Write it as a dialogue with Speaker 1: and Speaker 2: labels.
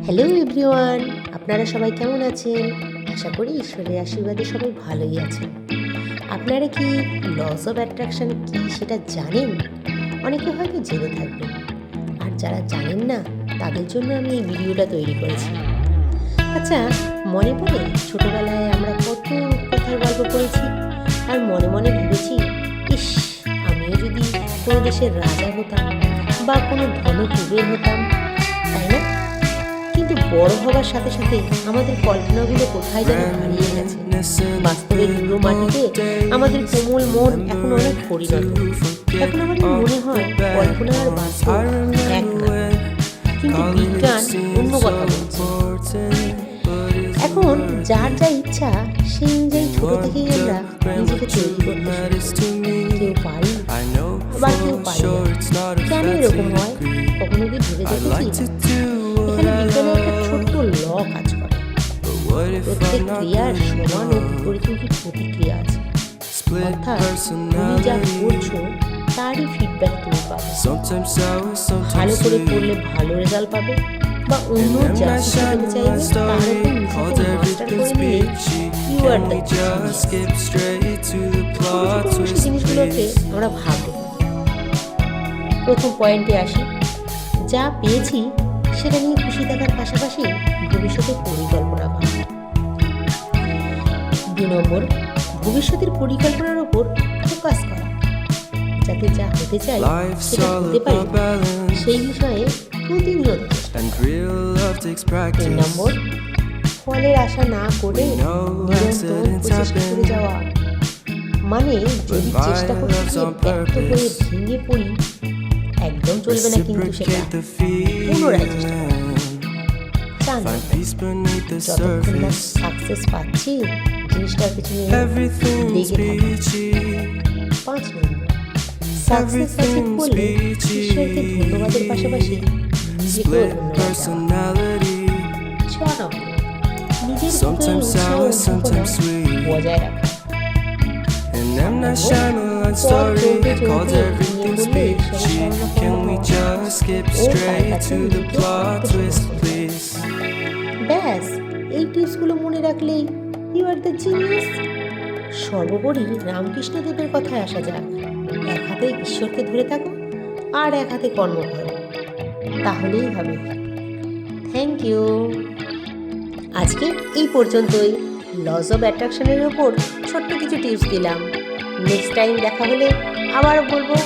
Speaker 1: Hello everyone, আপনারা সবাই কেমন আছেন? আশা করি ঈশ্বরের আশীর্বাদে সবাই ভালোই আছেন। আপনারা কি লস অফ অ্যাট্রাকশন কি সেটা জানেন? অনেকে হয়তো জেনে থাকবেন, আর যারা জানেন না তাদের জন্য আমি এই ভিডিওটা তৈরি করেছি। আচ্ছা, মনে পড়ে ছোটোবেলায় আমরা কত রূপকথার গল্প পড়েছি, আর মনে মনে ভেবেছি, ইস, আমিও যদি কোনো দেশের রাজা হতাম বা কোনো ধনকুবের হতাম, তাই না? কিন্তু বড় হবার সাথে সাথে আমাদের কল্পনাগুলো কোথায় যেন হারিয়ে গেছে। বাস্তবের ধুলো মাটিতে আমাদের কোমল মন এখন অনেক পরিণত। এখন আমাদের মনে হয় কল্পনা আর বাস্তব এক না, কিন্তু বিজ্ঞান অন্য কথা বলছে। এখন যার যা ইচ্ছা সেই অনুযায়ী ছোট থেকেই আমরা নিজেকে তৈরি করতে শিখি। কেউ পারি বা কেউ পারি না। কেন এরকম হয়? কখনো কি ভেবে দেখেছি? এখানে বিজ্ঞানের একটা ছোট্ট ল কাজ করে। প্রত্যেক ক্রিয়ার সমান ও বিপরীতমুখী প্রতিক্রিয়া আছে। অর্থাৎ তুমি যা করছো তারই ফিডব্যাক তুমি পাবে। ভালো করে পড়লে ভালো রেজাল্ট পাবে, বা অন্য যা শিখতে চাইবে তার উপর নিজেকে মাস্টার করে নিয়ে ইউ আর দ্য জিনিসগুলোকে আমরা ভাববো। প্রথম পয়েন্টে আসি, যা পেয়েছি সেটা নিয়ে খুশি থাকার পাশাপাশি ভবিষ্যতের পরিকল্পনা করা। 2 নম্বর, ভবিষ্যতের পরিকল্পনার উপর ফোকাস করা, যাতে যা হতে চাই সেটা হতে পারে সেই বিষয়ে প্রতিনিয়ত চেষ্টা করা। 3 নম্বর, ফলের আশা না করে নিরন্তর প্রচেষ্টা করে যাওয়া। মানে যদি চেষ্টা করতে গিয়ে ব্যর্থ হয়ে ভেঙে পড়ি, একদম চলবে না, কিন্তু সেটা পুনরায় চেষ্টা করা। 4 নম্বর, যতক্ষণ না সাকসেস পাচ্ছি জিনিসটার পিছনে লেগে থাকি। 5 নম্বর, সাকসেস আছে বলে ঈশ্বরকে ধন্যবাদের পাশাপাশি নিজেকেও ধন্যবাদ দেওয়া। 6 নম্বর, নিজের ভিতরে উৎসাহ উদ্দীপনা বজায় রাখা। ব্যাস, এই টিপসগুলো মনে রাখলেই ইউ আর দ্য জিনিয়াস। সর্বোপরি রামকৃষ্ণদেবের কথায় আসা যাক, এক হাতে ঈশ্বরকে ধরে থাকো আর এক হাতে কর্ম করো, তাহলেই হবে। Thank you. আজকে এই পর্যন্তই। লস অফ অ্যাট্রাকশনের ওপর ছোট্ট কিছু টিপস দিলাম। নেক্সট টাইম দেখা হলে আবার বলবো।